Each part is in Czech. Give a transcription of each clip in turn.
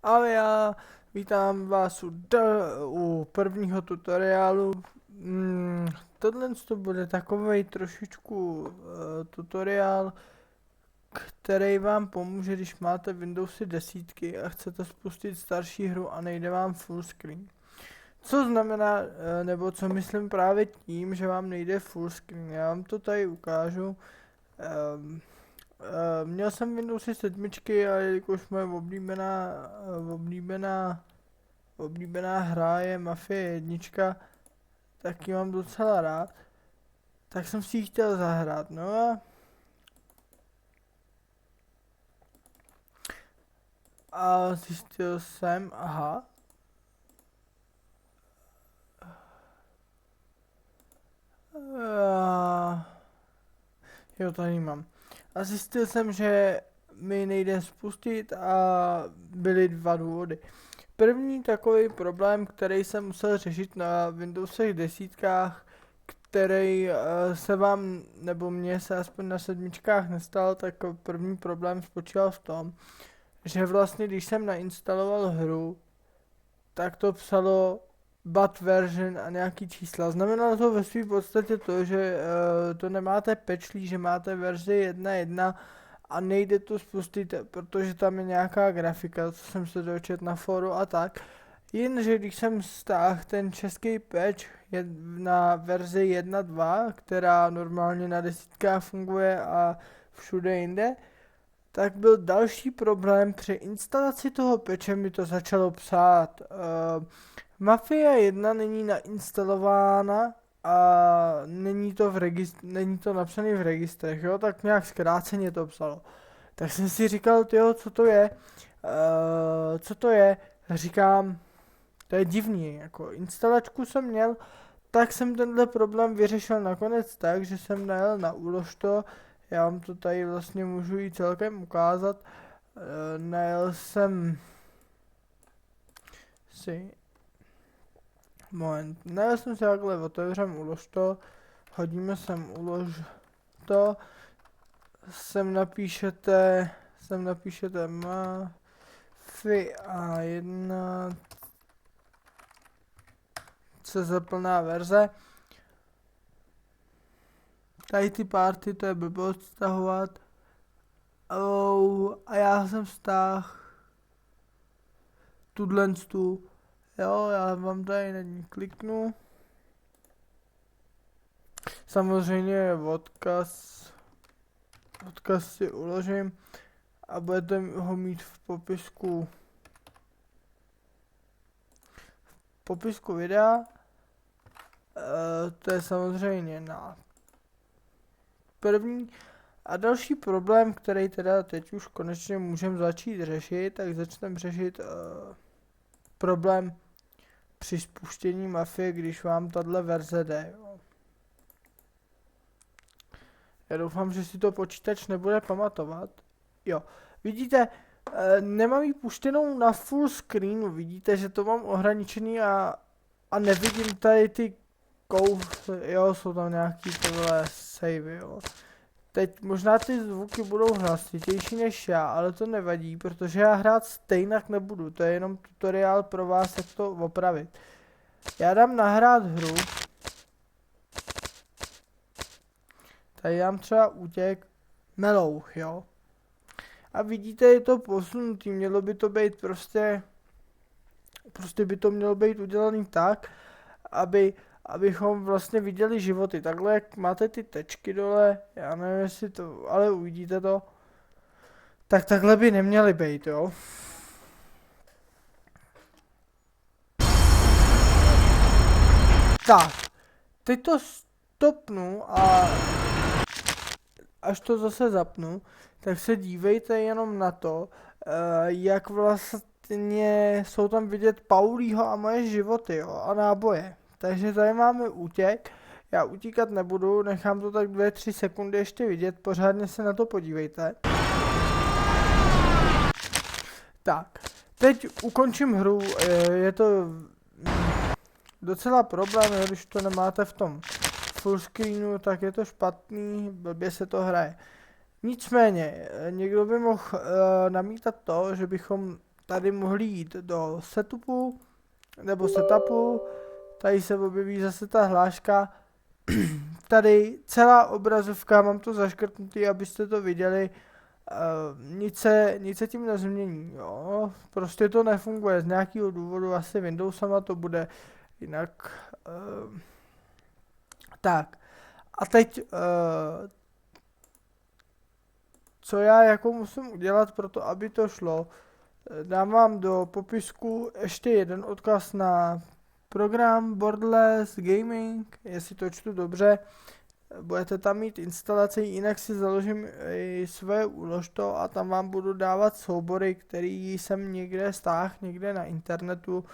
Ale já vítám vás u prvního tutoriálu. Tohle to bude takovej trošičku tutoriál, který vám pomůže, když máte Windowsy desítky a chcete spustit starší hru a nejde vám full screen. Co znamená, nebo co myslím právě tím, že vám nejde full screen. Já vám to tady ukážu. Měl jsem Windowsy 7, a jelikož moje oblíbená hra je Mafie 1, tak ji mám docela rád, tak jsem si ji chtěl zahrát, no a zjistil jsem, aha, jo, tady mám. A zjistil jsem, že mi nejde spustit a byly dva důvody. První takový problém, který jsem musel řešit na Windowsech desítkách, který se vám, nebo mně se aspoň na 7 nestal, tak první problém spočíval v tom, že vlastně když jsem nainstaloval hru, tak to psalo bad version a nějaký čísla. Znamenalo to ve své podstatě to, že to nemáte pečlí, že máte verzi 1.1 a nejde to spustit, protože tam je nějaká grafika, co jsem se dočet na fóru a tak. Jenže když jsem stáhl ten český patch na verzi 1.2, která normálně na desítkách funguje a všude jinde, tak byl další problém. Při instalaci toho patche mi to začalo psát. Mafia 1 není nainstalována a není to napsané v registrech, jo, tak nějak zkráceně to psalo. Tak jsem si říkal, tyjo, co to je? Co to je? Říkám, to je divný, jako instalačku jsem měl, tak jsem tenhle problém vyřešil nakonec tak, že jsem najel na Uložto, já vám to tady vlastně můžu i celkem ukázat, najel jsem si, najel jsem si takhle, otevřem Uložto, hodíme sem Uložto, sem napíšete Mafia 1 CZ plná verze. Tady ty party, to je blbost stahovat. A já jsem stáhl tu. Jo, já vám tady na ní kliknu. Samozřejmě odkaz si uložím a budete ho mít v popisku videa. To je samozřejmě na první. A další problém, který teda teď už konečně můžeme začít řešit, tak začneme řešit problém při spuštění Mafie, když vám tahle verze jde. Jo. Já doufám, že si to počítač nebude pamatovat. Jo, vidíte, nemám ji puštěnou na full screenu, vidíte, že to mám ohraničený a nevidím tady ty jo, jsou tam nějaký tohle savey, jo. Teď možná ty zvuky budou hlasitější než já, ale to nevadí, protože já hrát stejnak nebudu, to je jenom tutoriál pro vás, jak to opravit. Já dám nahrát hru. Tady dám třeba útěk melouch, jo. A vidíte, je to posunutý, mělo by to být prostě by to mělo být udělaný tak, abychom vlastně viděli životy. Takhle, jak máte ty tečky dole, já nevím, jestli to, ale uvidíte to, tak takhle by neměly být, jo. Tak, teď to stopnu a až to zase zapnu, tak se dívejte jenom na to, jak vlastně jsou tam vidět Paulího a moje životy, jo, a náboje. Takže tady máme útěk, já utíkat nebudu, nechám to tak 2-3 sekundy ještě vidět, pořádně se na to podívejte. Tak, teď ukončím hru, je to docela problém, když to nemáte v tom full screenu, tak je to špatný, blbě se to hraje. Nicméně, někdo by mohl namítat to, že bychom tady mohli jít do setupu, nebo setupu, tady se objeví zase ta hláška, tady celá obrazovka, mám to zaškrtnutý, abyste to viděli, nic se tím nezmění, jo, prostě to nefunguje, z nějakého důvodu asi Windowsama to bude jinak, tak, a teď, co já jako musím udělat pro to, aby to šlo, dám vám do popisku ještě jeden odkaz na program Borderless Gaming, jestli to čtu dobře, budete tam mít instalaci, jinak si založím i své úložto a tam vám budu dávat soubory, který jsem někde stáhl, někde na internetu,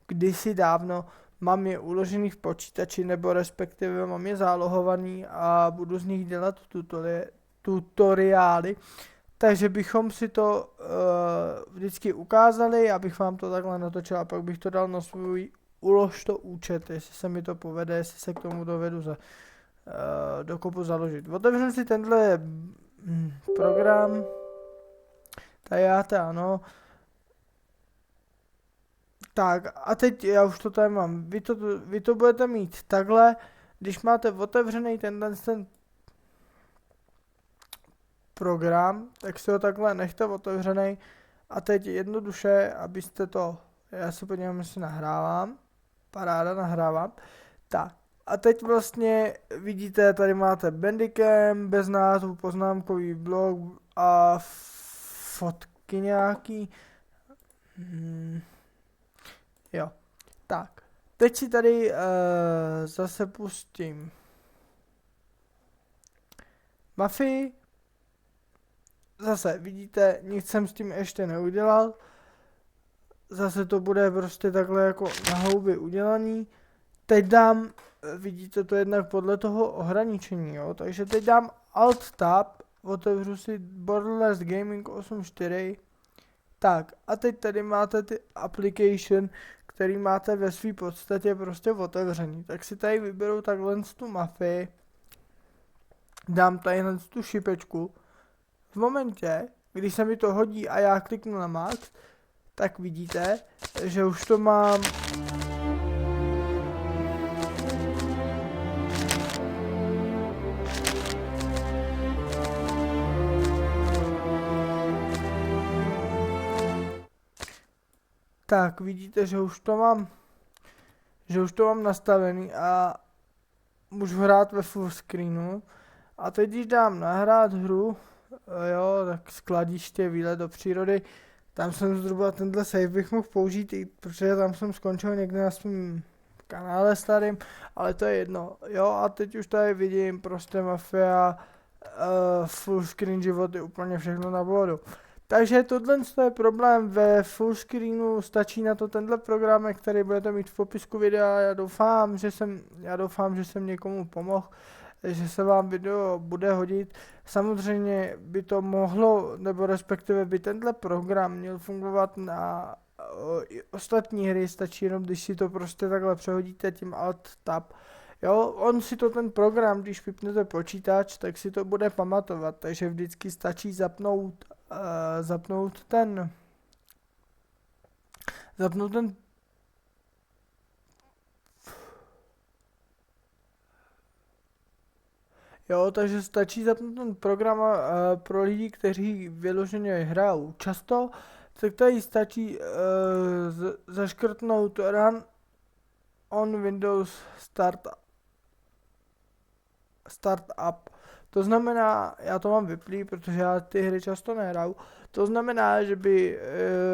kdysi dávno, mám je uložený v počítači, nebo respektive mám je zálohovaný a budu z nich dělat tutoriály. Takže bychom si to vždycky ukázali, abych vám to takhle natočil a pak bych to dal na svůj uložto účet, jestli se mi to povede, jestli se k tomu dovedu do kopu založit. Otevřu si tenhle program, tady ano. Tak a teď já už to tady mám, vy to budete mít takhle, když máte otevřený ten program, tak si ho takhle nechte otevřený a teď jednoduše, abyste to, já se podívám, jestli nahrávám, paráda, nahrávám, tak a teď vlastně vidíte, tady máte Bandicam, bez názvu, poznámkový blok a fotky nějaký, jo, tak, teď si tady zase pustím Mafii. Zase vidíte, nic jsem s tím ještě neudělal. Zase to bude prostě takhle jako na houby udělaný. Teď dám, vidíte to jednak podle toho ohraničení, jo. Takže teď dám Alt Tab, otevřu si Borderless Gaming 8.4. Tak a teď tady máte ty application, který máte ve své podstatě prostě otevřený. Tak si tady vyberu takhle tu Mafii. Dám tady tu šipečku. V momentě, když se mi to hodí a já kliknu na Max, tak vidíte, že už to mám tak vidíte, že už to mám nastavený a můžu hrát ve full screenu. A teď když dám nahrát hru, jo, tak skladiště, výlet do přírody, tam jsem zhruba tenhle save bych mohl použít, protože tam jsem skončil někde na svém kanále starým, ale to je jedno, jo, a teď už tady vidím prostě Mafia, full screen životy, úplně všechno na bodu. Takže tohle je problém ve full screenu, stačí na to tenhle program, který budete mít v popisku videa, já doufám, že jsem někomu pomohl, že se vám video bude hodit. Samozřejmě by to mohlo, nebo respektive by tenhle program měl fungovat na ostatní hry, stačí jenom, když si to prostě takhle přehodíte tím Alt Tab. Jo, on si to ten program, když vypnete počítač, tak si to bude pamatovat, takže vždycky stačí zapnout ten jo, takže stačí zapnout ten program pro lidi, kteří vyloženě hrajou často, tak tady stačí zaškrtnout Run on Windows Startup. To znamená, já to mám vyplý, protože já ty hry často nehraju, to znamená, že by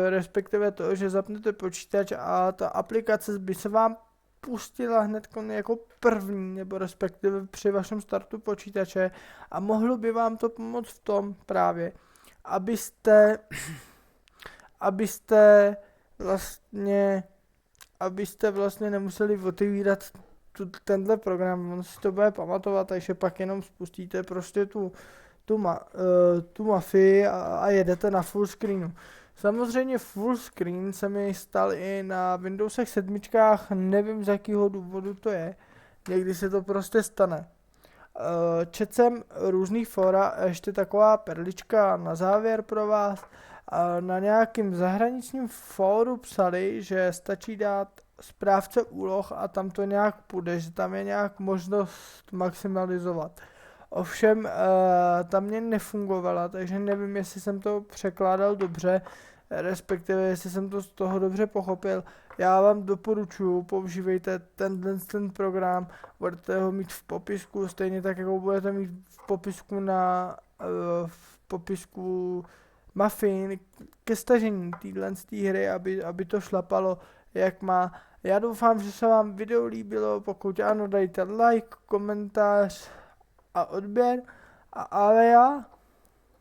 respektive to, že zapnete počítač a ta aplikace by se vám pustila hned jako první, nebo respektive při vašem startu počítače a mohlo by vám to pomoct v tom právě, abyste vlastně nemuseli otevírat tenhle program, on si to bude pamatovat, takže pak jenom spustíte prostě tu Mafii a jedete na full screenu. Samozřejmě full screen se mi stal i na Windowsech 7, nevím z jakého důvodu to je, někdy se to prostě stane. Četl jsem různých fora, ještě taková perlička na závěr pro vás, A na nějakém zahraničním fóru psali, že stačí dát správce úloh a tam to nějak půjde, že tam je nějak možnost maximalizovat. Ovšem, ta mě nefungovala, takže nevím, jestli jsem to překládal dobře, respektive jestli jsem to z toho dobře pochopil. Já vám doporučuji, používejte ten program, budete ho mít v popisku, stejně tak, jako budete mít v popisku v popisku Muffin ke stažení téhle hry, aby to šlapalo jak má. Já doufám, že se vám video líbilo, pokud ano, dejte like, komentář a odběr. Ale já